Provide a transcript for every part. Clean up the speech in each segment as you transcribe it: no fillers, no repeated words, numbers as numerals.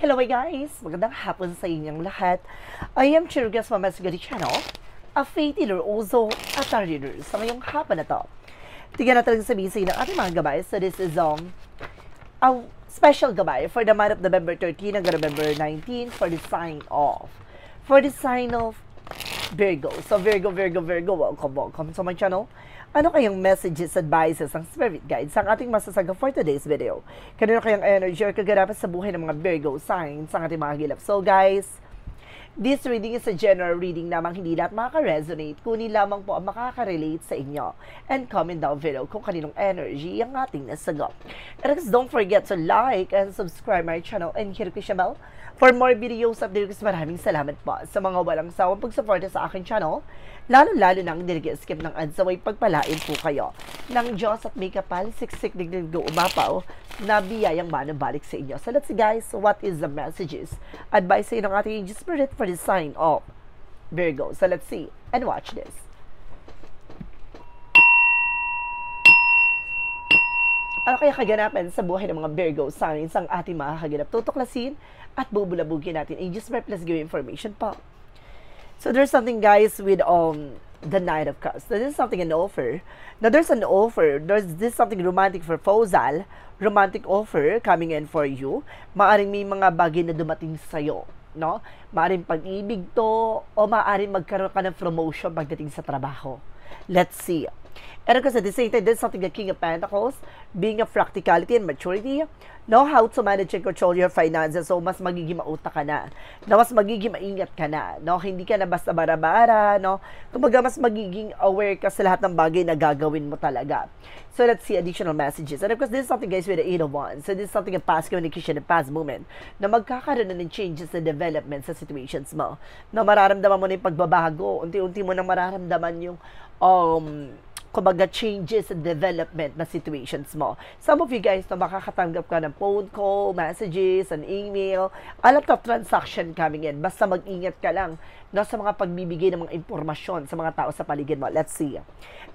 Hello guys! Magandang hapon sa inyong lahat. I am Chirugas Mamasgari Channel, a faith healer also at a reader. Sa ngayong hapon na to, tignan natin sabihin sa inyo ng ating mga gabay. So this is a special gabay for the month of November 13 hanggang November 19 for the sign of Virgo. So Virgo, welcome sa my channel. Ano kayang messages, advices, ang spirit guides ang ating masasaga for today's video? Kanino kayang energy or kaganapan sa buhay ng mga Virgo signs ang ating mga gilap? So guys, this reading is a general reading lamang, hindi lahat makaka-resonate, kunin lamang po ang makaka-relate sa inyo. And comment down below kung kaninong energy ang ating nasagot. And don't forget to like and subscribe my channel and hit the bell for more videos updates. Maraming salamat po sa mga walang sawang pagsuporta sa aking channel. Lalo-lalo nang skip ng ads, away pagpalain po kayo ng Diyos at may kapal, siksik digdig umapaw na biyayang manabalik sa inyo. So let's see guys, what is the messages? Advice sa inyo ng ating angel spirit for the sign of Virgo. So let's see and watch this. Ano kaya kaganapan sa buhay ng mga Virgo signs ang ating mga kaganap? Tutuklasin at bubulabugin natin. Angel spirit, let's give you information po. So there's something guys with the Knight of Cups. So this is something an offer. Now there's an offer. There's this something romantic proposal, romantic offer coming in for you. Maaring may mga bagay na dumating sa'yo, no? Maaring pag-ibig to o maaring magkaroon ka ng promotion pagdating sa trabaho. Let's see. And because at the same time, there's something the King of Pentacles, being a practicality and maturity, know how to manage and control your finances. So, mas magiging mauta ka na. No, mas magiging maingat ka na. No, hindi ka na basta bara-bara. No, kumbaga, mas magiging aware ka sa lahat ng bagay na gagawin mo talaga. So, let's see additional messages. And of course, this is something guys with the 8 of Wands. So, this is something a past communication and past moment na magkakaroon na ng changes and development sa situations mo. Na mararamdaman mo na yung pagbabago. Unti-unti mo na mararamdaman yung kumbaga changes and development na situations mo. Some of you guys na makakatanggap ka ng phone call, messages, an email, a lot of transaction coming in. Basta mag-ingat ka lang no, sa mga pagbibigay ng mga impormasyon sa mga tao sa paligid mo. Let's see.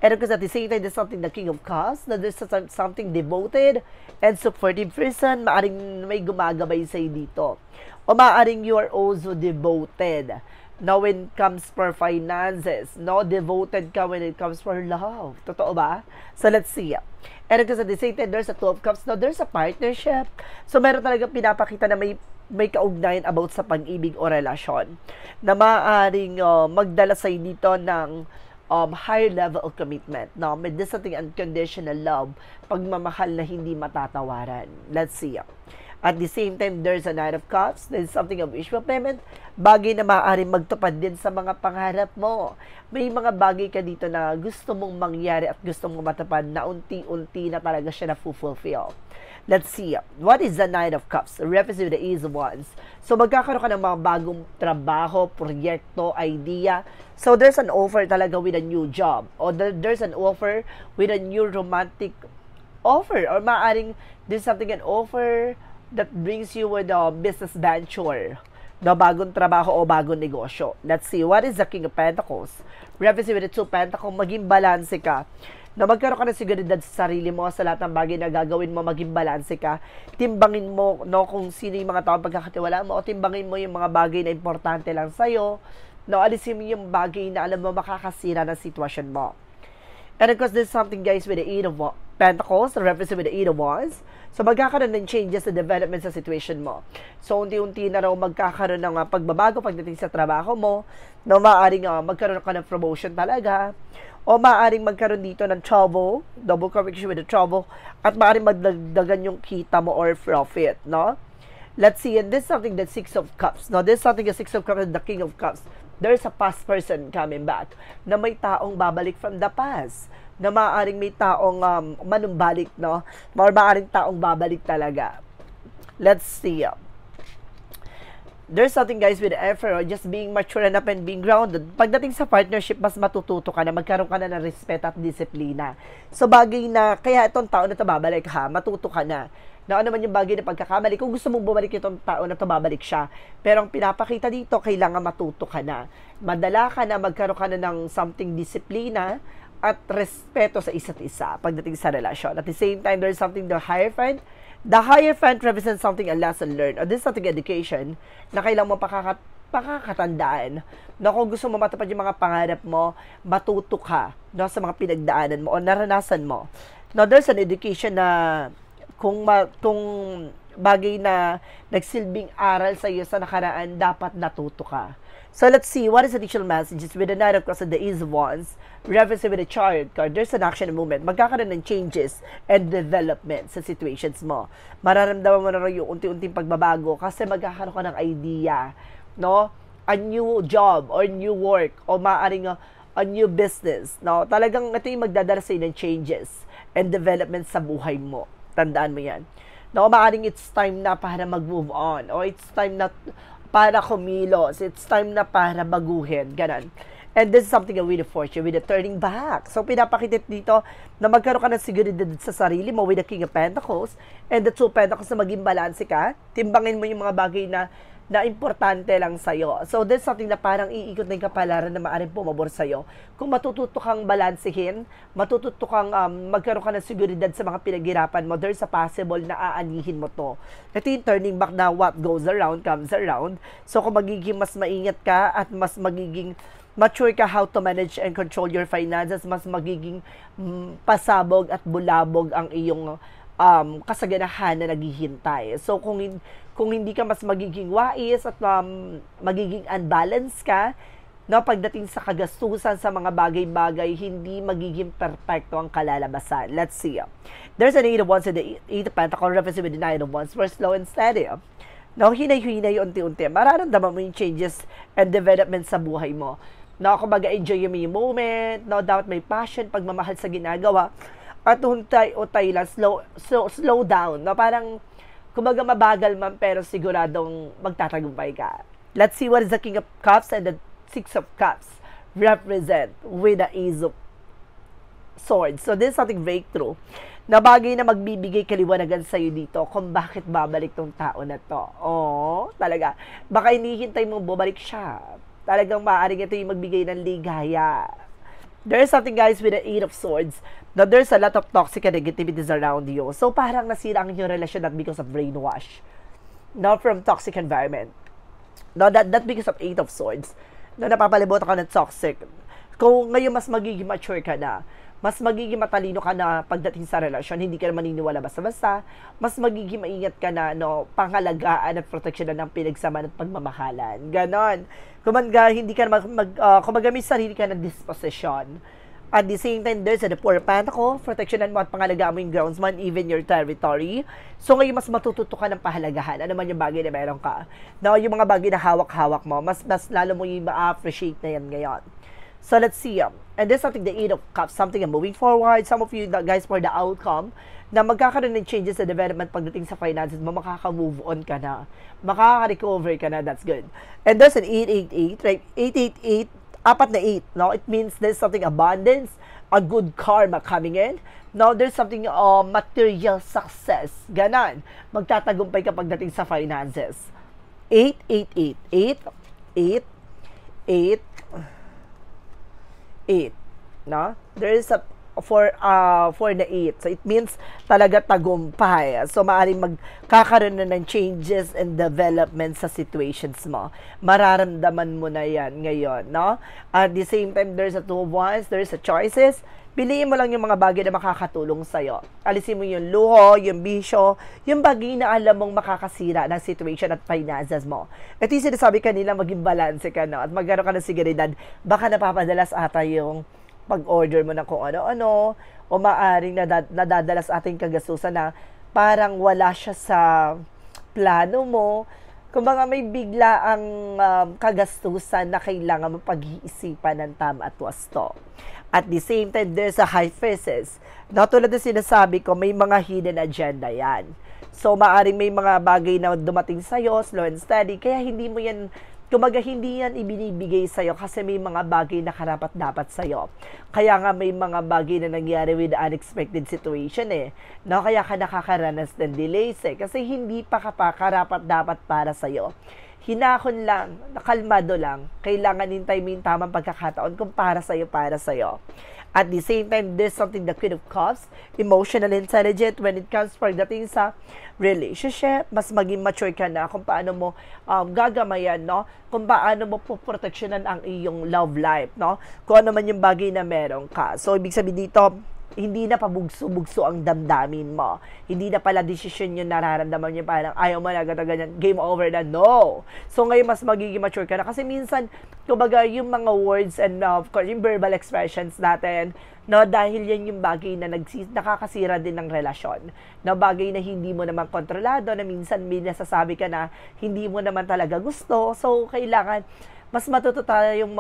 And because at the same time, there's something the King of Cups, na there's something devoted and supportive person, maaring may gumagabay sa'yo dito. O maaring you are also devoted. Now, when it comes for finances, no, devoted ka when it comes for love. Totoo ba? So, let's see. And because at the same time, there's a 2 of Cups. Now, there's a partnership. So, meron talaga pinapakita na may kaugnayan about sa pag-ibig o relasyon na maaaring magdala sa'yo dito ng higher level of commitment. No? May this something unconditional love, pagmamahal na hindi matatawaran. Let's see. At the same time, there's a Knight of Cups. There's something of wish fulfillment. Bagay na maaaring magtupad din sa mga pangarap mo. May mga bagay ka dito na gusto mong mangyari at gusto mong matupad na unti-unti na talaga siya na-fulfill. Let's see. What is the Knight of Cups? Represent the Ace of Wands. So, magkakaroon ka ng mga bagong trabaho, proyekto, idea. So, there's an offer talaga with a new job. O there's an offer with a new romantic offer. Or maaaring there's something an offer that brings you with a business venture, no, bagong trabaho o bagong negosyo. Let's see, what is the King of Pentacles? Represent with the 2 Pentacles, maging balanse ka. Na magkaroon ka ng seguridad sa sarili mo, sa lahat ng bagay na gagawin mo, maging balanse ka. Timbangin mo, no, kung sino yung mga tao pagkakatiwala mo, o timbangin mo yung mga bagay na importante lang sa'yo, no, alisin mo yung bagay na alam mo makakasira ng sitwasyon mo. And of course, there's something guys with the 8 of Pentacles, represent with the 8 of Wands. So, magkakaroon ng changes sa development sa situation mo. So, unti-unti na raw magkakaroon ng pagbabago pagdating sa trabaho mo, na maaaring magkaroon ka ng promotion talaga, o maaaring magkaroon dito ng trouble, double correction with the trouble, at maaaring magdagdagan yung kita mo or profit, no? Let's see, and this is something that 6 of Cups. No, this is something the 6 of Cups and the King of Cups. There's a past person coming back na may taong babalik from the past, na maaaring may taong manumbalik, no? Maaaring taong babalik talaga. Let's see. There's something guys with effort, just being mature enough and being grounded. Pagdating sa partnership, mas matututo ka na, magkaroon ka na ng respeto at disiplina. So bagay na, kaya itong tao na ito babalik ha, matuto ka na. Na ano man yung bagay na pagkakamali, kung gusto mong bumalik itong tao na ito, babalik siya. Pero ang pinapakita dito, kailangan matuto ka na. Madala ka na, magkaroon ka na ng something disiplina at respeto sa isa't isa pagdating sa relasyon. At the same time, there's something the Hierophant The Hierophant represents something a lesson learned, or this is something education, na kailangan mo pakakatandaan, na kung gusto mo matupad yung mga pangarap mo, matuto ka, no, sa mga pinagdaanan mo o naranasan mo. Now, there's an education na kung bagay na nagsilbing aral sa iyo sa nakaraan, dapat natuto ka. So, let's see, what is the additional messages with the Knight of Cups and the Ace of Wands, reference with the Chariot card? There's an action and movement. Magkakaroon ng changes and development sa situations mo. Mararamdaman mo na rin yung unti-unting pagbabago kasi magkakaroon ka ng idea, no? A new job or new work o maaaring a new business, no? Talagang ito yung magdadala sa ng changes and development sa buhay mo. Tandaan mo yan. No, maaaring it's time na para mag-move on o it's time na para kumilos. It's time na para baguhin. Ganon. And this is something with the fortune, with the turning back. So, pinapakita dito na magkaroon ka ng seguridad sa sarili mo with the King of Pentacles and the Two of Pentacles na maging balanse ka. Timbangin mo yung mga bagay na importante lang sa'yo. So, this is something na parang iikot na yung kapalaran na maaaring pumabor sa'yo. Kung matututo kang balansehin, matututo kang magkaroon ka ng seguridad sa mga pinaghirapan mo, there's a possible na aanihin mo to. Ito yung turning back na what goes around comes around. So, kung magiging mas maingat ka at mas magiging mature ka how to manage and control your finances, mas magiging pasabog at bulabog ang iyong kasaganahan na naghihintay. So, kung hindi ka mas magiging wais at magiging unbalanced ka, no, pagdating sa kagastusan sa mga bagay-bagay, hindi magiging perfecto ang kalalabasan. Let's see. There's an 8 of Wands and the 8 of Pentacles, referencing with the 9 of Wands. We're slow and steady. No, hinay-hinay unti-unti. Mararamdaman mo yung changes and development sa buhay mo. No, kumbaga enjoy mo yung moment. No, dapat may passion, pagmamahal sa ginagawa. At huntay-utay lang, slow down. No, parang kumbaga mabagal man pero siguradong magtatagumpay ka. Let's see what is the King of Cups and the Six of Cups represent with the Ace of Swords. So this is something breakthrough na bagay na magbibigay kaliwanagan sa'yo dito kung bakit babalik tong tao na to. Oh, talaga. Baka hinihintay mong bumalik siya. Talagang maaaring ito yung magbigay ng ligaya. There's something, guys, with the 8 of Swords. Now, there's a lot of toxic and negativities around you. So, parang nasira ang inyong relasyon not because of brainwash. Not from toxic environment. No, that because of 8 of Swords. No, napapalibutan ka ng toxic. Kung ngayon mas magiging mature ka na, mas magiging matalino ka na pagdating sa relasyon, hindi ka na maniniwala basta-basta, mas magiging maingat ka na, no, pangalagaan at proteksyonan ng pinagsamaan at pagmamahalan. Ganon. Kumbaga, hindi ka na kumbaga may sarili ka ng disposition. At the same time, there's a Four of Pentacles, proteksyonan mo at pangalagaan mo yung groundsman, even your territory. So, ngayon, mas matututo ka ng pahalagahan. Ano man yung bagay na meron ka. Now, yung mga bagay na hawak-hawak mo, mas lalo mo yung ma-appreciate na yan ngayon. So, let's see. And there's something, the 8 of Cups, something moving forward. Some of you, guys, for the outcome, na magkakaroon ng changes sa development pagdating sa finances mo, makaka-move on ka na. Makaka-recover ka na. That's good. And there's an 888, right? 888, apat na 8, no? It means there's something abundance, a good karma coming in. No, there's something material success. Ganon. Magtatagumpay ka pagdating sa finances. 888, 8, 8, 8, 8. No? There is a for the 8. So, it means talaga tagumpay. So, maaaring magkakaroon na ng changes and development sa situations mo. Mararamdaman mo na yan ngayon, no? At the same time, there's a 2 of Wands, there's a choices. Piliin mo lang yung mga bagay na makakatulong sa'yo. Alisin mo yung luho, yung bisyo, yung bagay na alam mong makakasira ng situation at finances mo. At yung sinasabi kanila, maging balanse ka, no? At magkaroon ka ng seguridad. Baka napapadalas ata yung pag-order mo ng kung ano-ano o maaring nadadalas ating kagastusan na parang wala siya sa plano mo. Kumbaga may bigla ang kagastusan na kailangan mo pag-iisipan ng tama at wasto. At the same time, there's a high priestess. Na tulad na sinasabi ko, may mga hidden agenda yan. So, maaring may mga bagay na dumating sa'yo, slow and steady, kaya hindi mo yan kumbaga, hindi yan ibinibigay sa'yo kasi may mga bagay na karapat-dapat sa'yo. Kaya nga may mga bagay na nangyari with unexpected situation eh. No? Kaya ka nakakaranas ng delays eh. Kasi hindi pa karapat-dapat para sa'yo. hinahon lang, nakalmado lang, kailangan hintay mo yung tamang pagkakataon kung para sa'yo, para sa'yo. At the same time, there's something the Queen of Cups, emotional intelligent when it comes pagdating sa relationship, mas maging mature ka na kung paano mo gagamayan, no? Kung paano mo poproteksyonan ang iyong love life, no? Kung ano man yung bagay na meron ka. So, ibig sabihin dito, hindi na pabugso-bugso ang damdamin mo. Hindi na pala desisyon yung nararamdaman niya parang ayaw mo na ganyan, game over na. No! So ngayon mas magiging mature ka na. Kasi minsan, kumbaga yung mga words and of course, yung verbal expressions natin, no, dahil yan yung bagay na nakakasira din ng relasyon. No, bagay na hindi mo naman kontrolado, na minsan may nasasabi ka na hindi mo naman talaga gusto. So kailangan mas matuto tayo yung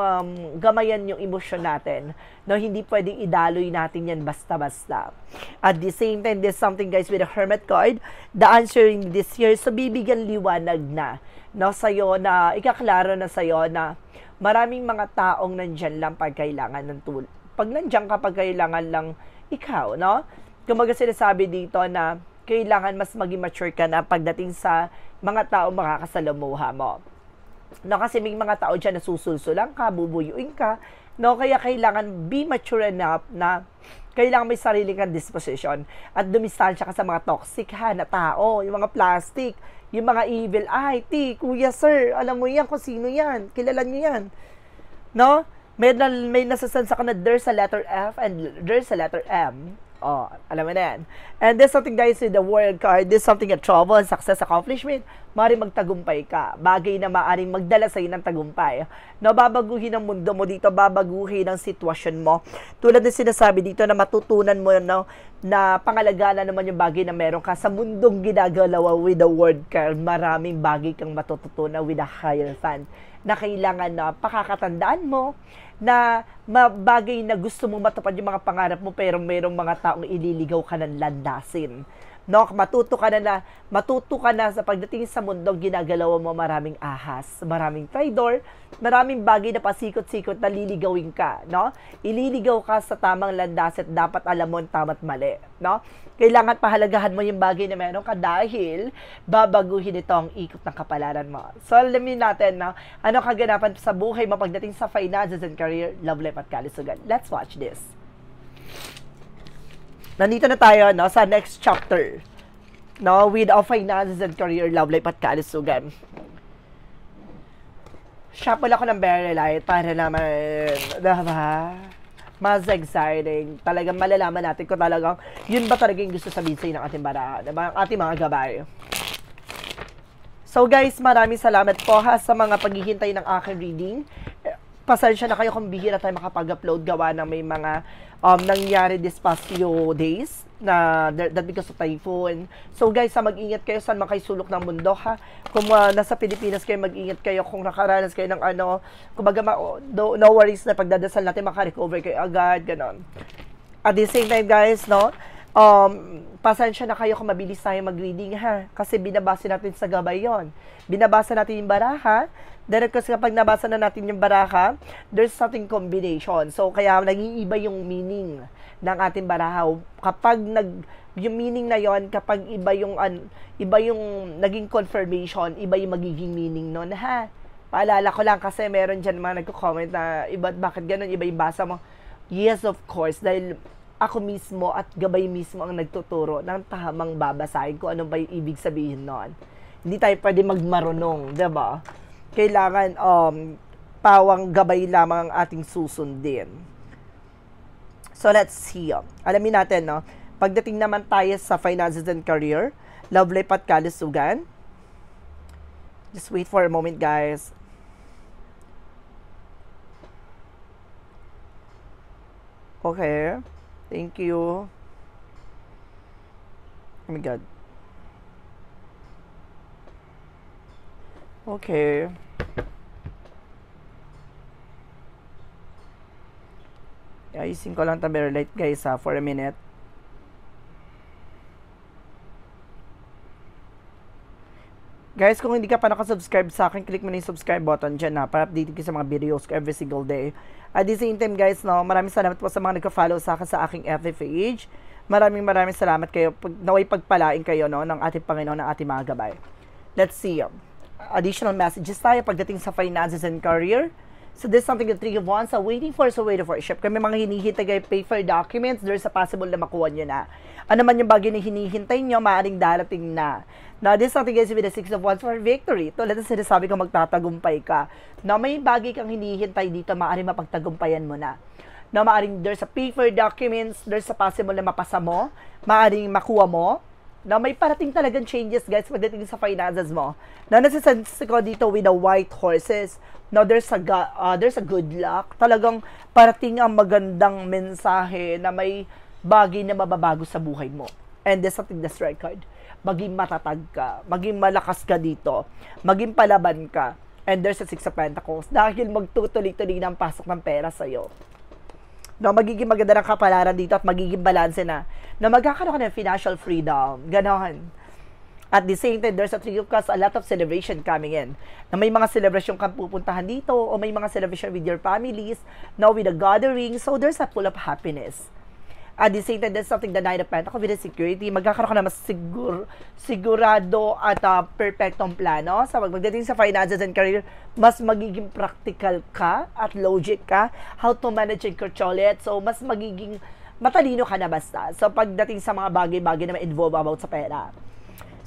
gamayan yung emosyon natin. No, hindi pwedeng idaloy natin yan basta-basta. At the same time, there's something guys with the Hermit card. The answer in this year, so bibigyan liwanag na, no, sa'yo na, ikaklaro na sa'yo na maraming mga taong nandyan lang pag kailangan ng tulong. Pag nandyan ka, pag kailangan lang ikaw, no? Kumaga sinasabi dito na kailangan mas maging mature ka na pagdating sa mga taong makakasalamuha mo. No, kasi may mga tao dyan na susulsulang ka, bubuyuin ka, no, kaya kailangan be mature enough na kailangan may sarili kang disposition at dumistansya ka sa mga toxic na tao, yung mga plastic, yung mga evil eye, kuya sir, alam mo yan kung sino yan, kilala nyo yan, no, may nasasansa ka na there's a letter F and there's a letter M. Oh, alam mo na yan. And there's something guys with the world card, there's something at trouble, success, accomplishment, maaaring magtagumpay ka. Bagay na maaaring magdala sa'yo ng tagumpay. No, babaguhin ang mundo mo dito, babaguhin ang sitwasyon mo. Tulad ng sinasabi dito na matutunan mo, no, na pangalagaan naman yung bagay na meron ka sa mundong ginagalaw with the world card. Maraming bagay kang matututunan with a Hierophant na kailangan na pakakatandaan mo na bagay na gusto mong matupad yung mga pangarap mo pero mayroong mga taong ililigaw ka ng landasin. No, matuto ka na sa pagdating sa mundo ginagalaw mo maraming ahas, maraming traidor, maraming bagay na pasikot-sikot na liligawin ka, no? Ililigaw ka sa tamang landas at dapat alam mo ang tama't mali, no? Kailangan pahalagahan mo yung bagay na meron ka dahil babaguhin ito ang ikot ng kapalaran mo. So, alamin natin na ano kaganapan sa buhay mo pagdating sa finances and career, love life at kalusugan. Let's watch this. Nandito na tayo, no, sa next chapter, no, with our finances and career, love life at kalusugan. Shuffle ako ng very light para naman, diba, mas exciting. Talagang malalaman natin kung talagang yun ba talaga yung gusto sabihin sa'yo ng ating baraha, diba, ang ating mga gabay. So guys, maraming salamat po ha sa mga paghihintay ng aking reading. Pasensya na kayo kung bihira tayo makapag-upload gawa ng may mga nangyari this past few days na that because of typhoon. So guys, mag-ingat kayo saan man kayo sulok ng mundo ha. Kung nasa Pilipinas kayo, mag-ingat kayo kung nakaranas kayo ng ano, kumbaga no worries na pagdadasal natin makarecover kayo agad, ganon. At the same time guys, no, pasensya na kayo kung mabilis tayo mag-reading ha, kasi binabasa natin sa gabay yon. Binabasa natin yung baraha, dahil kasi kapag nabasa na natin yung baraha, there's something combination. So, kaya nag-iiba yung meaning ng ating baraha. Kapag yung meaning na yon, kapag iba yung naging confirmation, iba yung magiging meaning nun, ha? Paalala ko lang kasi meron dyan mga nagko-comment na, bakit ganun, iba yung basa mo? Yes, of course, dahil ako mismo at gabay mismo ang nagtuturo ng tamang babasahin kung ano ba yung ibig sabihin nun. Hindi tayo pwede magmarunong, diba? Kailangan pawang gabay lamang ang ating susundin. So let's see. Alamin natin, no? Pagdating naman tayo sa finances and career, love life at kalusugan. Just wait for a moment, guys. Okay. Thank you. Oh my God. Okay. Ayusin ko lang ito very light guys ha, for a minute. Guys, kung hindi ka pa nakasubscribe sa akin, click mo na yung subscribe button dyan ha, para update ko sa mga videos ko every single day. At the same time guys, no, maraming salamat po sa mga nagka-follow sa akin sa aking FB page. Maraming salamat kayo, naway pagpalain kayo, no, ng ating Panginoon, ng ating mga gabay. Let's see. additional messages tayo pagdating sa finances and career. So there's something the Three of Wands are waiting for, so waiting for a ship. Kami mga hinihintay kayo pay for documents, there's a possible na makuha nyo na. Ano man yung bagay na hinihintay nyo, maaaring darating na. Now, this is something guys with the Six of Wands for victory. Ito, let's sinasabi ko magtatagumpay ka. Now, may bagay kang hinihintay dito, maaaring mapagtagumpayan mo na. Now, maaaring there's a pay for documents, there's a possible na mapasa mo, maaaring makuha mo. Now, may parating talagang changes, guys, pagdating sa finances mo. Now, nasa-sense ko dito with the white horses. Now, there's a good luck. Talagang parating ang magandang mensahe na may bagay na mababago sa buhay mo. And there's something the strike card. Maging matatag ka. Maging malakas ka dito. Maging palaban ka. And there's a Six of Pentacles. Dahil magtutuloy-tuloy ng pasok ng pera sa'yo. No, magiging maganda ng kapalaran dito at magiging balanse na magkakaroon ka ng financial freedom. Ganon. At the same time, there's a Three of Cups, a lot of celebration coming in. Na may mga celebration kang pupuntahan dito o may mga celebration with your families, now with a gathering, so there's a full of happiness. At the same time, there's something the Nine of Pentacles with the security. Magkakaroon ka na mas sigurado at perfectong plano. Sa pagdating sa finances and career, mas magiging practical ka at logic ka. How to manage and control it. So, mas magiging matalino ka na basta. So, pagdating sa mga bagay-bagay na ma-involve about sa pera.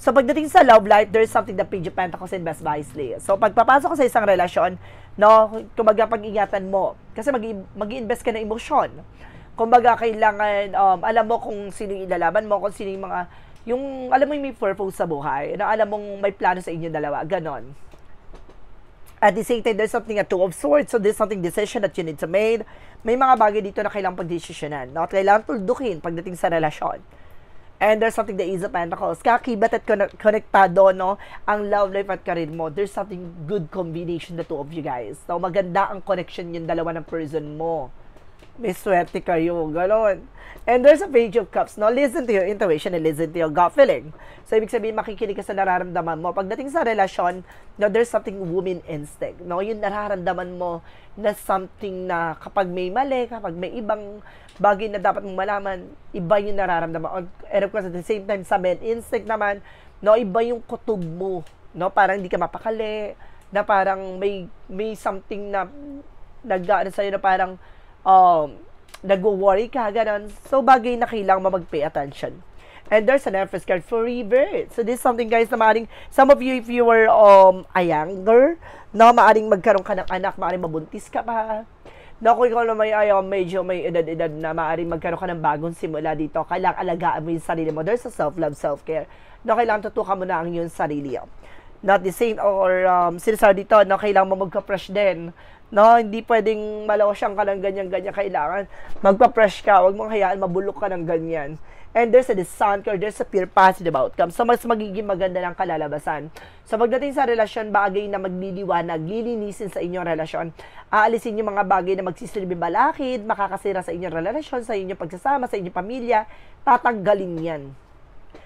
So, pagdating sa love life, there's something the Page of Pentacles, invest wisely. So, pagpapasok ko sa isang relasyon, no, kumbaga pag-ingatan mo. Kasi mag-i-invest ka ng emosyon. Kumbaga, kailangan, alam mo kung sino yung ilalaban mo, kung sino yung mga, alam mo yung may purpose sa buhay, na alam mong may plano sa inyo dalawa, ganon. At the same time, there's something a Two of Swords, so there's something decision that you need to make. May mga bagay dito na kailangan pag-desisyonan, no? At kailangan tuldukin pagdating sa relasyon. And there's something the Ace of Pentacles. Kakibat at konektado, no? Ang love life at career mo. There's something good combination the two of you guys. So, maganda ang connection yung dalawa ng person mo. May swerte kayo, gano'n. And there's a Page of Cups, no? Listen to your intuition and listen to your gut feeling. So, ibig sabihin, makikinig ka sa nararamdaman mo. Pagdating sa relasyon, no, there's something woman instinct, no? Yung nararamdaman mo na something na kapag may mali, kapag may ibang bagay na dapat mong malaman, iba yung nararamdaman. And of course, at the same time, sa men instinct naman, no, iba yung kutob mo, no? Parang hindi ka mapakali, na parang may something na nag-ano sa'yo na parang nag-worry ka, ganun. So, bagay na kailangan mo mag-pay attention. And there's an Empress card for rebirth. So, this is something, guys, na maaring, some of you, if you were a younger, no, maaring magkaroon ka ng anak, maaring mabuntis ka pa. No, kung ikaw na medyo may edad-edad na maaring magkaroon ka ng bagong simula dito, kailangan alagaan mo yung sarili mo. There's a self-love, self-care. No, kailangan tutukan mo na ang iyong sarili. Not the same, or sinasabi dito, no, kailangan mo magka-fresh din. No, hindi pwedeng malawasyang ka ng ganyan-ganyan. Kailangan magpa-fresh ka. Huwag mong hayaan mabulok ka ng ganyan. And there's a sun card, there's a pure positive outcome. So, mas magiging maganda ng kalalabasan. So, pagdating sa relasyon, bagay na magliliwanag, lilinisin sa inyong relasyon. Aalisin yung mga bagay na magsisilbi balakid, makakasira sa inyong relasyon, sa inyong pagsasama, sa inyong pamilya. Tatanggalin yan.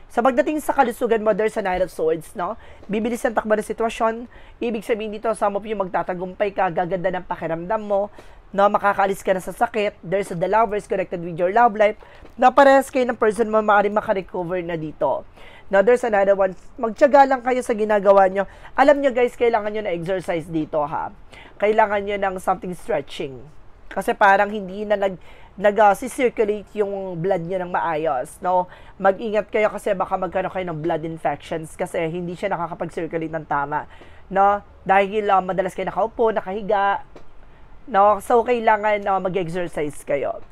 So, pagdating sa kalusugan mo, there's a Knight of Swords, no? Bibilis ang takbo ng sitwasyon. Ibig sabihin dito, some of you magtatagumpay ka, gaganda ng pakiramdam mo, no? Makakaalis ka na sa sakit. There's the lovers connected with your love life. Na parehas kayo ng person mo, maaaring makarecover na dito. Now, there's another one. Magtiyaga lang kayo sa ginagawa nyo. Alam nyo, guys, kailangan nyo na exercise dito, ha? Kailangan nyo ng something stretching. Kasi parang hindi na nag-circulate yung blood nyo ng maayos, no? Mag-ingat kayo kasi baka magkaroon kayo ng blood infections kasi hindi siya nakakapag-circulate ng tama, no? Dahil madalas kayo nakaupo, nakahiga, no? So, kailangan mag-exercise kayo.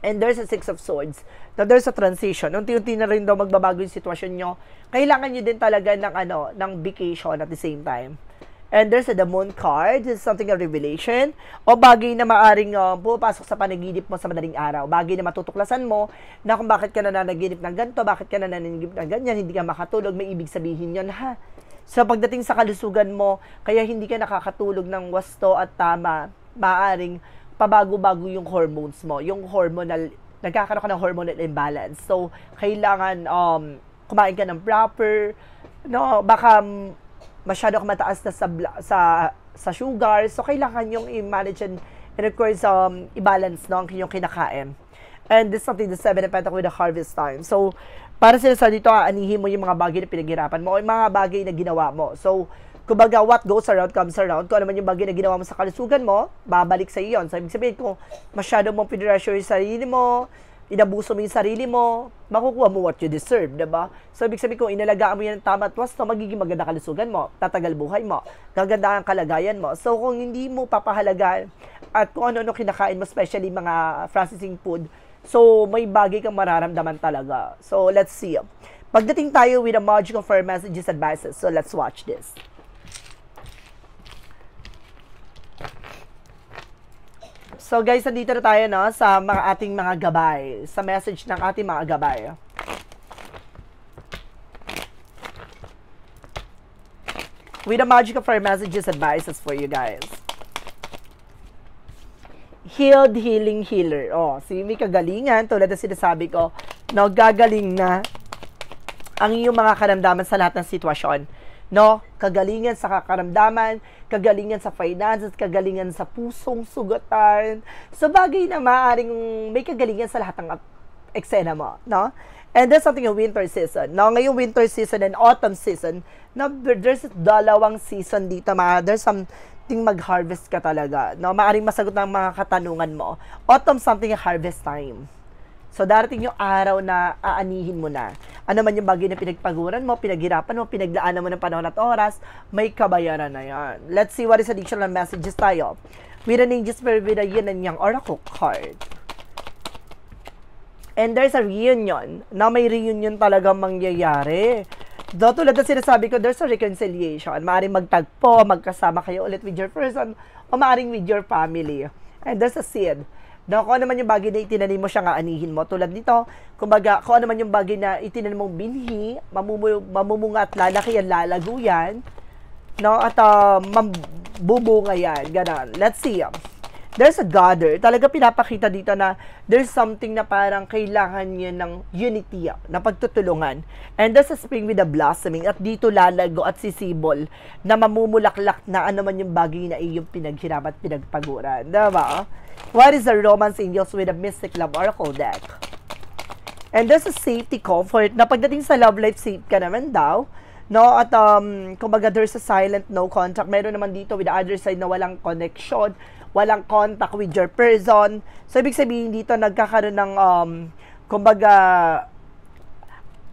And there's a Six of Swords. Now, there's a transition. Unti-unti na rin daw magbabago yung sitwasyon nyo. Kailangan nyo din talaga ng vacation at the same time. And there's the Moon card. This is something a revelation. O bagay na maaring pupasok sa panaginip mo sa madaling araw. Bagay na matutuklasan mo na kung bakit ka nananaginip ng ganito, bakit ka nananaginip ng ganyan, hindi ka makatulog, may ibig sabihin yun, ha? So, pagdating sa kalusugan mo, kaya hindi ka nakakatulog ng wasto at tama, maaring pabago-bago yung hormones mo. Yung hormonal, nagkakaroon ka ng hormonal imbalance. So, kailangan kumain ka ng proper, no, baka masyado ka mataas na sa sugar. So, kailangan yung i-manage and of course, i-balance, no, ang inyong kinakain. And this is something the Seven of Pentacles with the harvest time. So, para sila sa dito, anihin mo yung mga bagay na pinaghirapan mo o yung mga bagay na ginawa mo. So, kumbaga, what goes around comes around. Kung ano man yung bagay na ginawa mo sa kalusugan mo, babalik sa iyo yun. So, ibig sabihin, kung masyado mong pinressure yung sarili mo, inabuso mo yung sarili mo, makukuha mo what you deserve, diba? So, ibig sabihin, kung inalagaan mo yan ng tama at wasto, magiging maganda kalusugan mo, tatagal buhay mo, gaganda ang kalagayan mo. So, kung hindi mo papahalagaan at kung ano-ano kinakain mo, especially mga processing food, so, may bagay kang mararamdaman talaga. So, let's see. Pagdating tayo with a magical for messages advices. So, let's watch this. So guys, nandito na tayo no, sa ating mga gabay. Sa message ng ating mga gabay. With a magical for messages advices for you guys. Healed, healing, healer. Oh, si may kagalingan. Tulad na sinasabi ko, no, gagaling na ang iyong mga karamdaman sa lahat ng sitwasyon. No, kagalingan sa kakaramdaman, kagalingan sa finances, kagalingan sa pusong sugatan. So, bagay na maaaring may kagalingan sa lahat ng eksena mo, no? And there's something in winter season. No, ngayong winter season and autumn season, no, there's dalawang season dito, there's something mag-harvest ka talaga, no? Maaaring masagot ng mga katanungan mo. Autumn something harvest time. So, darating yung araw na aanihin mo na. Ano man yung bagay na pinagpaguran mo, pinaghirapan mo, pinaglaanan mo ng panahon at oras, may kabayaran na yan. Let's see what is additional messages tayo. With an angel spirit, with a yin and yang oracle card. And there's a reunion. Na may reunion talaga mangyayari. Do, tulad na sinasabi ko, there's a reconciliation. Maaring magtagpo, magkasama kayo ulit with your person, o maaring with your family. And there's a seed. No, kung ano man yung bagay na itinanim mo siya nga anihin mo. Tulad nito, kumbaga, kung ano man yung bagay na itinanim mong binhi, mamumunga at lalaki yan, lalago yan. No, at mabubunga yan. Ganon. Let's see. There's a gather. Talaga pinapakita dito na there's something na parang kailangan niya ng unity, na pagtutulungan. And there's a spring with a blossoming. At dito lalago at sisibol na mamumulaklak na ano man yung bagay na iyong pinaghirap at pinagpaguran. Diba? What is the romance angels with a mystic love oracle deck? And there's a safety comfort na pagdating sa love life, safe ka naman daw. No? At kumbaga there's a silent no contact. Meron naman dito with the other side na walang connection, walang contact with your person. So, ibig sabihin dito, nagkakaroon ng, kumbaga,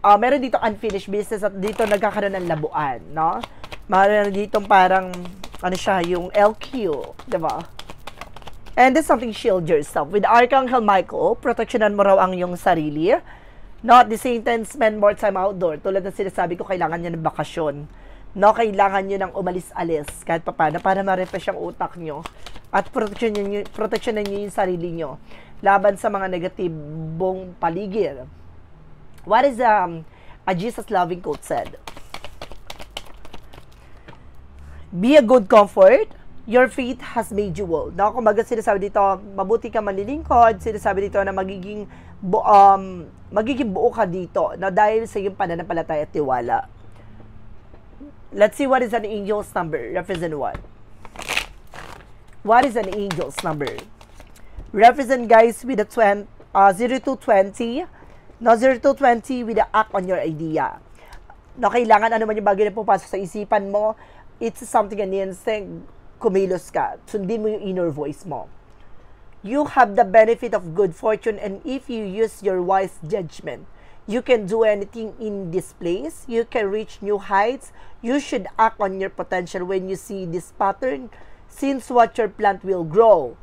meron dito unfinished business at dito nagkakaroon ng labuan, no? Meron dito parang, ano siya, yung LQ, diba? And there's something shield yourself. With Archangel Michael, proteksyonan mo raw ang iyong sarili. No, at the same time, spend more time outdoor. Tulad ng sinasabi ko, kailangan niya ng bakasyon. No, kailangan nyo ng umalis-alis kahit paano para ma-refresh ang utak nyo at proteksyonan nyo yung sarili nyo laban sa mga negatibong paligid. What is a Jesus loving quote said? Be a good comfort. Your faith has made you old. No, kumbaga sinasabi dito, mabuti ka manlilingkod. Sinasabi dito na magiging buo ka dito, no, dahil sa iyong pananampalataya at tiwala. Let's see what is an angel's number. Represent what? What is an angel's number? Represent, guys, with a 0 to 20. No, 0 to 20 with the act on your idea. No, kailangan ano man yung bagay na pupasok sa isipan mo, it's something an instinct, kumilos ka. Sundin mo yung inner voice mo. You have the benefit of good fortune, and if you use your wise judgment, you can do anything in this place. You can reach new heights. You should act on your potential when you see this pattern, since what your plant will grow.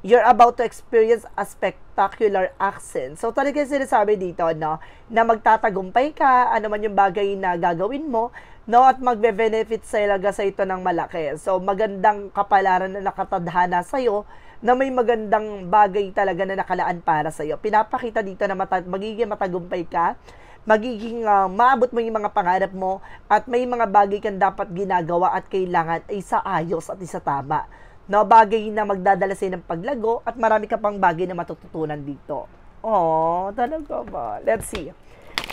You're about to experience a spectacular accent. So, talaga sinasabi dito, no, na magtatagumpay ka, ano man yung bagay na gagawin mo, no, at magbe-benefit talaga sa ito ng malaki. So, magandang kapalaran na nakatadhana sa'yo, na may magandang bagay talaga na nakalaan para sa'yo. Pinapakita dito na magiging matagumpay ka, magiging maabot mo yung mga pangarap mo, at may mga bagay kang dapat ginagawa at kailangan ay sa ayos at isa tama. No, bagay na magdadala sa'yo ng paglago at marami ka pang bagay na matututunan dito. Oh, talaga ba? Let's see.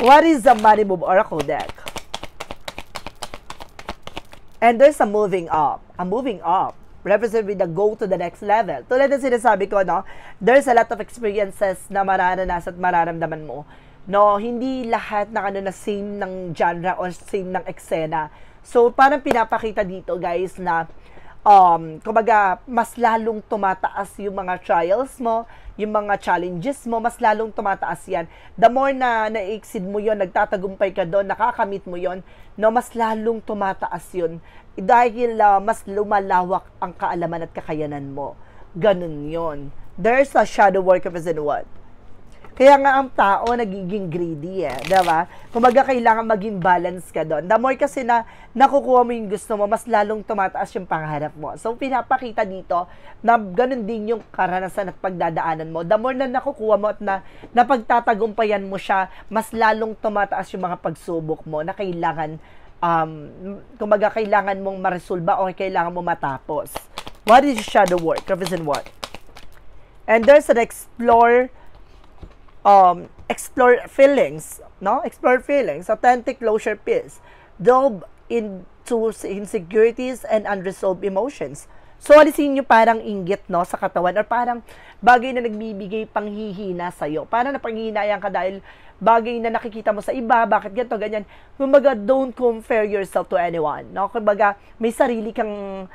What is the Money Move Oracle deck? And there's a moving up. A moving up. Represent with the go to the next level. Tulad ng sinasabi ko, no, there's a lot of experiences na mararanasan at mararamdaman mo. No, hindi lahat ng ano na same ng genre or same ng eksena. So, parang pinapakita dito, guys, na kumbaga, mas lalong tumataas yung mga trials mo, yung mga challenges mo, mas lalong tumataas yan. The more na na-exceed mo yon, nagtatagumpay ka doon, nakakamit mo yon, no, mas lalong tumataas yun. Dahil mas lumalawak ang kaalaman at kakayanan mo. Ganun yon. There's a shadow work of what? Kaya nga ang tao nagiging greedy diba? Kumbaga kailangan maging balance ka doon. The more kasi na nakukuha mo yung gusto mo, mas lalong tumataas yung pangarap mo. So pinapakita dito na ganun din yung karanasan at pagdadaanan mo. The more na nakukuha mo at na napagtatagumpayan mo siya, mas lalong tumataas yung mga pagsubok mo na kailangan kumbaga kailangan mong maresolba o kailangan mo matapos. What is shadow work? Represent what? And there's an explore feelings, no? Explore feelings, authentic closure piece, delve into insecurities and unresolved emotions. So, alisin nyo parang inggit, no, sa katawan or parang bagay na nagbibigay panghihina sa'yo. Parang napanghihinayan ka dahil bagay na nakikita mo sa iba, bakit ganito, ganyan. Kumbaga, don't compare yourself to anyone, no? Kumbaga, may sarili kang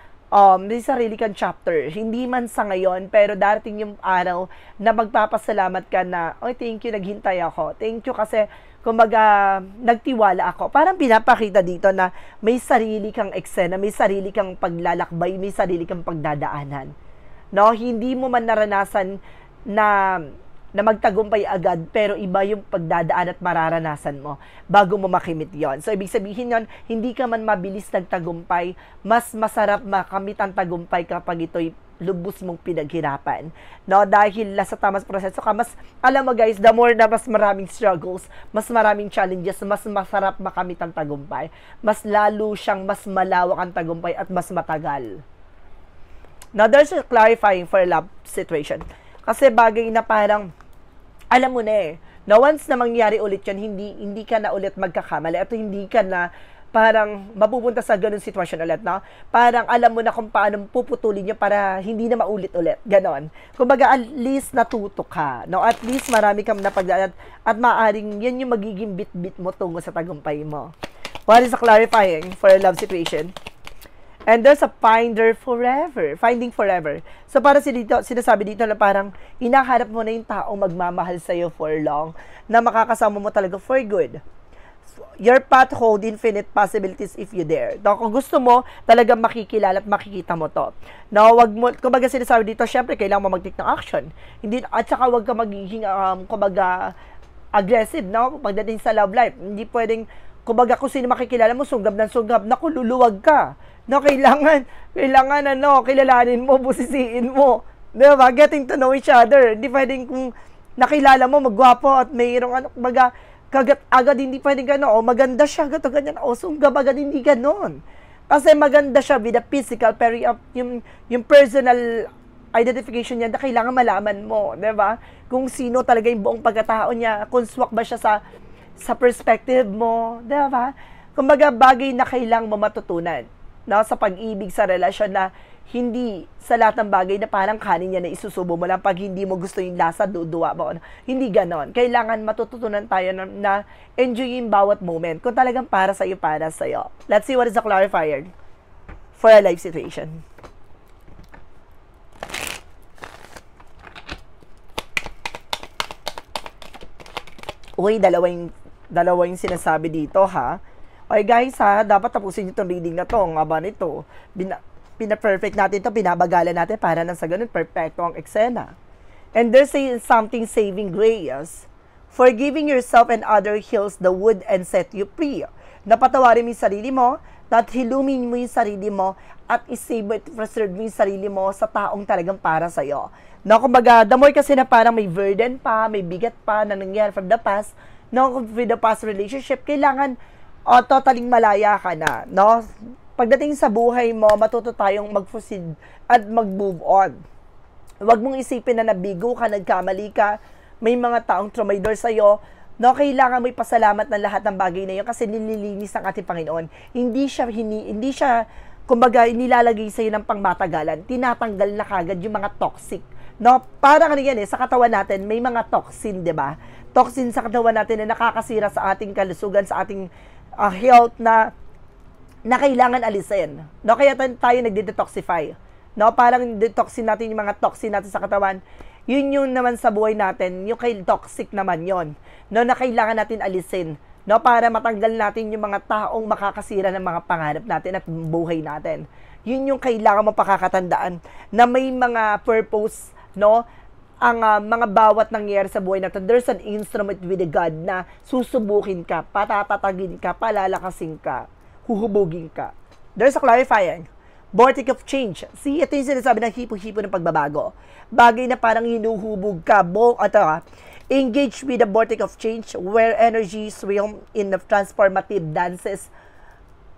chapter. Hindi man sa ngayon, pero darating yung araw na magpapasalamat ka na, oh, thank you, naghintay ako. Thank you kasi, kumbaga, nagtiwala ako. Parang pinapakita dito na may sarili kang eksena, may sarili kang paglalakbay, may sarili kang pagdadaanan. No? Hindi mo man naranasan na magtagumpay agad, pero iba yung pagdadaan at mararanasan mo bago mo makimit yon. So, ibig sabihin yon, hindi ka man mabilis nagtagumpay, mas masarap makamit ang tagumpay kapag ito'y lubos mong pinaghirapan. No? Dahil sa tamang proseso ka, mas, alam mo guys, the more na mas maraming struggles, mas maraming challenges, mas masarap makamit ang tagumpay. Mas lalo siyang mas malawak ang tagumpay at mas matagal. Now, there's a clarifying for a love situation. Kasi bagay na parang, alam mo na na once na mangyari ulit yan, hindi ka na ulit magkakamali at hindi ka na parang mapupunta sa ganun sitwasyon ulit, no? Parang alam mo na kung paano puputulin nyo para hindi na maulit ulit, ganon. Kumbaga, at least natuto ka, no? At least marami kang napagdaan at maaaring yan yung magiging bit-bit mo tungo sa tagumpay mo. What is a clarifying for a love situation? And there's a finding forever. So, para sinasabi dito na parang inaharap mo na yung taong magmamahal sa'yo for long, na makakasama mo talaga for good. So, your path hold infinite possibilities if you dare. So, kung gusto mo, talagang makikilala at makikita mo to. No, wag mo, kumbaga sinasabi dito, syempre, kailangan mo mag-take ng action. Hindi, at saka wag ka magiging, kumbaga, aggressive, no? Pagdating sa love life, hindi pwedeng, kumbaga, kung sino makikilala mo, sunggab, naku, luluwag ka. No, kailangan, kilalanin mo, busisiin mo. Diba? Getting to know each other. Hindi pwedeng kung nakilala mo, magwapo at mayroong baga, agad hindi pwedeng gano'n. O, maganda siya, gato, ganyan. O, sunggab agad, hindi gano'n. Kasi maganda siya with the physical, pero yung personal identification niya na kailangan malaman mo. Diba? Kung sino talaga yung buong pagkatao niya, kung swak ba siya sa perspective mo. Diba? Kumbaga, bagay na kailangan mo matutunan. No, sa pag-ibig, sa relasyon na hindi sa lahat ng bagay na parang kanin niya na isusubo mo lang pag hindi mo gusto yung lasa, duduwa mo. Hindi ganon. Kailangan matututunan tayo na enjoy yung bawat moment. Kung talagang para sa'yo, para sa'yo. Let's see what is the clarifier for a life situation. Uy, dalawa yung sinasabi dito, ha? Okay guys ha, dapat tapusin nyo itong reading na to. Ang aba nito, pina-perfect natin ito, pinabagalan natin para nang sa ganun, perfecto ang eksena. And there's something saving grace. Forgiving yourself and other heals the wound and set you free. Napatawarin mo yung sarili mo, at hilumin mo yung sarili mo, at isave mo, preserve mo yung sarili mo sa taong talagang para sa'yo. No, kumbaga, the more kasi na parang may burden pa, may bigat pa na nangyari from the past, no, with the past relationship, kailangan totaling malaya ka na, no? Pagdating sa buhay mo, matuto tayong mag-proceed at mag-move on. Huwag mong isipin na nabigo ka, nagkamali ka, may mga taong trumaydor sa'yo, no? Kailangan mo ipasalamat ng lahat ng bagay na yun kasi nililinis ng ating Panginoon. Hindi siya, kumbaga, nilalagay sa'yo ng pangmatagalan. Tinatanggal na kagad yung mga toxic. No? Parang ano yan sa katawan natin, may mga toxin, di ba? Toxin sa katawan natin na nakakasira sa ating kalusugan, sa ating health na na kailangan alisin. No, kaya tayo nagde-detoxify. No, parang detoxin natin yung mga toxin natin sa katawan. Yun yung naman sa buhay natin, yung kay toxic naman yon. No, na kailangan natin alisin. No, para matanggal natin yung mga taong makakasira ng mga pangarap natin at buhay natin. Yun yung kailangan mo pakakatandaan na may mga purpose, no, ang mga bawat nangyayari sa buhay natin. There's an instrument with God na susubukin ka, patatatagin ka, palalakasin ka, huhubugin ka. There's a clarifying vortex of change. See, ito yung sinasabi ng hipo-hipo ng pagbabago. Bagay na parang hinuhubog ka, engage with the vortex of change where energy swim in the transformative dances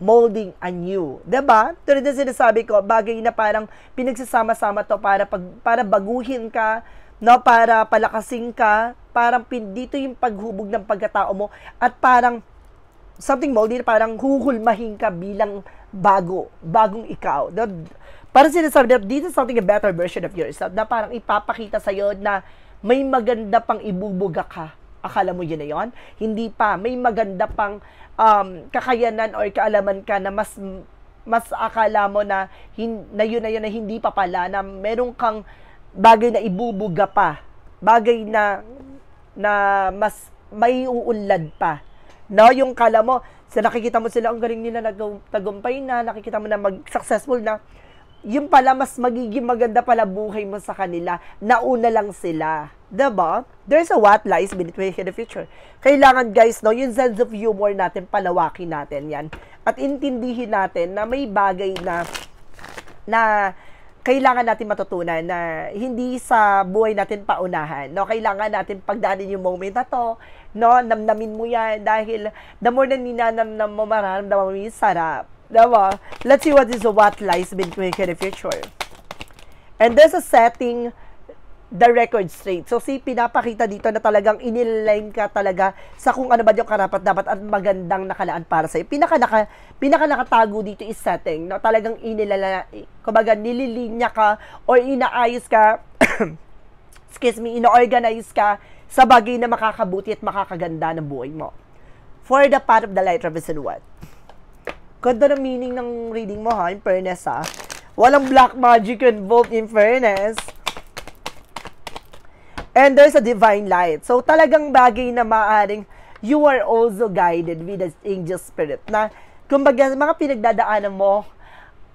molding anew. Diba? Ito rin yung sinasabi ko, bagay na parang pinagsasama-sama to para baguhin ka, no, para palakasin ka, parang dito yung paghubog ng pagkatao mo, at parang something moldy, parang huhulmahin ka bilang bagong ikaw. Parang sinasabi na, this is something a better version of yourself, na parang ipapakita sa'yo na may maganda pang ibubuga ka. Akala mo yun na yun? Hindi pa. May maganda pang kakayanan or kaalaman ka na mas akala mo na yun na hindi pa pala, na meron kang bagay na ibubuga pa. Bagay na mas may uunlad pa. No, yung kala mo, nakikita mo sila, ang galing nila, nagtagumpay na, nakikita mo na successful na, yung pala, mas magiging maganda pala buhay mo sa kanila, nauna lang sila. Diba? There's a what lies between in the future. Kailangan, guys, no, yung sense of humor natin, palawakin natin yan. At intindihin natin na may bagay na kailangan natin matutunan, na hindi sa buhay natin paunahan. No? Kailangan natin pagdaanin yung moment na to, no? Namnamin mo yan, dahil the more na ninanamnam mo, mararamdaman mo yung sarap. Diba? Let's see what is what lies between in the future. And there's a setting the record straight. So, pinapakita dito na talagang iniline ka talaga sa kung ano ba yung karapat-dapat at magandang nakalaan para sa'yo. Pinaka nakatago dito is setting. No? Talagang kumbaga, nililinya ka or inaayos ka, ino-organize ka sa bagay na makakabuti at makakaganda ng buhay mo. For the path of the light, represent what? Ganda ng meaning ng reading mo, ha? In fairness, ha? Walang black magic involved, in fairness. And there's a divine light. So, talagang bagay na maaring you are also guided with the angel spirit. Na, kumbaga, mga pinagdadaanan mo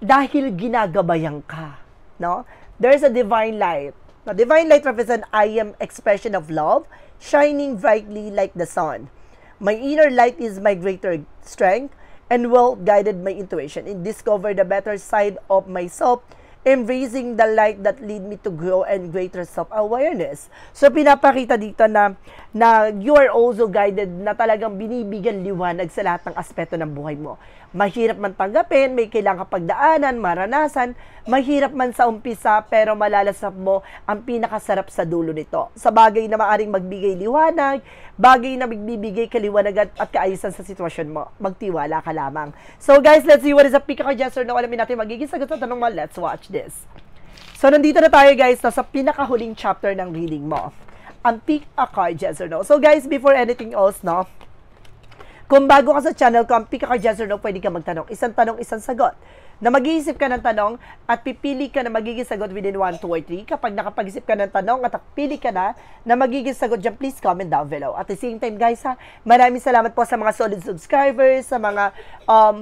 dahil ginagabayan ka. No? There's a divine light. The divine light represents I am expression of love, shining brightly like the sun. My inner light is my greater strength, and well-guided my intuition and discover the better side of myself, embracing the light that lead me to grow and greater self-awareness. So, pinapakita dito na you are also guided, na talagang binibigyan liwanag sa lahat ng aspeto ng buhay mo. Mahirap man tanggapin, may kailangan pagdaanan, maranasan, mahirap man sa umpisa, pero malalasap mo ang pinakasarap sa dulo nito. Sa bagay na maaring magbigay liwanag, bagay na magbibigay kaliwanagan at kaayusan sa sitwasyon mo, magtiwala ka lamang. So guys, let's see what is a pick-a-card gesture na alamin natin magiging sagot sa tanong mo. Let's watch this. So nandito na tayo, guys, sa pinakahuling chapter ng reading mo. Ang pick-a-card gesture, no? So guys, before anything else, no? Kung bago ka sa channel ko, ang pick-a-card gesture, no, pwede ka magtanong. Isang tanong, isang sagot. Na mag-iisip ka ng tanong at pipili ka na magiging sagot within 1, 2, or 3. Kapag nakapag-isip ka ng tanong at pili ka na magiging sagot dyan, please comment down below. At the same time, guys, ha, maraming salamat po sa mga solid subscribers, sa mga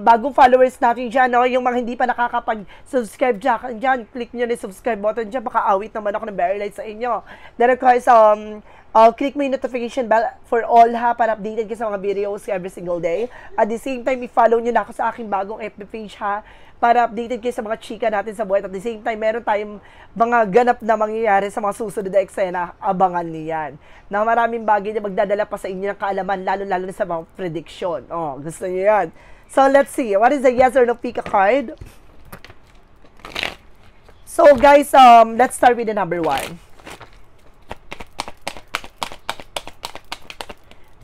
bagong followers natin dyan, no? Yung mga hindi pa nakakapag-subscribe dyan, click nyo na yung subscribe button dyan, baka awit naman ako ng very light sa inyo. Then of course, click mo yung notification bell for all, ha, para updated ka sa mga videos every single day. At the same time, i-follow nyo na ako sa aking bagong FB page, ha, para updated kayo sa mga chika natin sa buhay. At the same time, meron tayong mga ganap na mangyayari sa mga susunod na eksena. Abangan niyan. Na maraming bagay na magdadala pa sa inyo ng kaalaman, lalo-lalo na sa mga prediction. Oh, gusto niyo yan. So, let's see. What is the yes or no pick a card? So, guys, let's start with the number 1.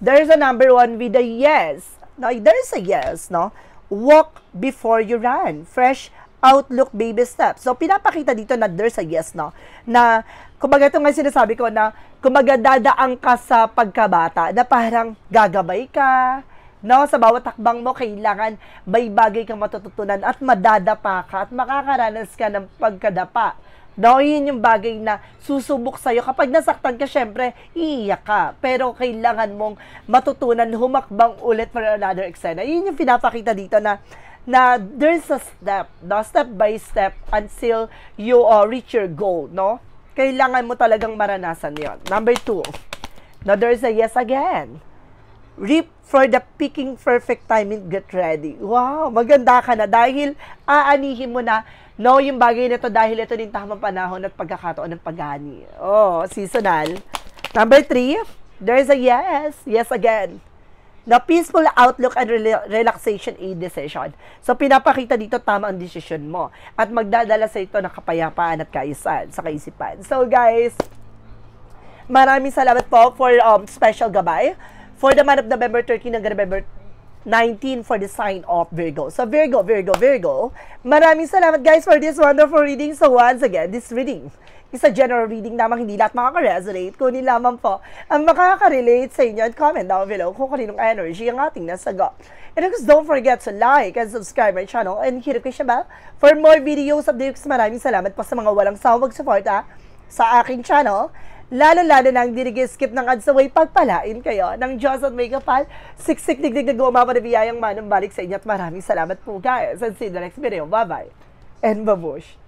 There's a number 1 with a yes. No, there's a yes, no? Walk before you run. Fresh outlook, baby steps. So, pinapakita dito na there's a yes, no? Na, kumbaga ito nga sinasabi ko na, kumbaga dadaan ka sa pagkabata, na parang gagabay ka, No, sa bawat hakbang mo, kailangan may bagay kang matututunan at madadapa ka at makakaranas ka ng pagkadapa. No, yun yung bagay na susubok sa'yo. Kapag nasaktan ka, syempre, iiyak ka. Pero kailangan mong matutunan humakbang ulit for another eksena. Yun yung pinapakita dito na there's a step, no? Step by step until you reach your goal, no? Kailangan mo talagang maranasan yon. Number 2, now there's a yes again. Reap for the picking perfect timing, get ready. Wow, maganda ka na dahil aanihin mo na, no, yung bagay na to dahil ito din tamang panahon at pagkakataon ng paghani. Oh, seasonal. Number 3, there's a yes, yes again. The peaceful outlook and relaxation aid decision. So, pinapakita dito tama ang decision mo at magdadala sa ito ng kapayapaan at kaayusan sa kaisipan. So, guys, maraming salamat po for special gabay for the month of November 13 hanggang November 19 for the sign of Virgo. So, Virgo, maraming salamat guys for this wonderful reading. So, once again, this reading is a general reading lamang, hindi lahat makaka-resonate. Kunin lamang po ang makaka-relate sa inyo at comment down below kung kaninong energy ang ating nasagot. And of course, don't forget to like and subscribe my channel and hit the notification bell for more videos updates. Maraming salamat po sa mga walang sawang magsuporta sa aking channel. Lalo-lalo na ang dirigi-skip ng ads away, pagpalain kayo ng Diyos at may kapal. Siksik, digdig na gumama na biyayang manang balik sa inyo at maraming salamat po guys. And see you in the next video. Bye-bye and babush.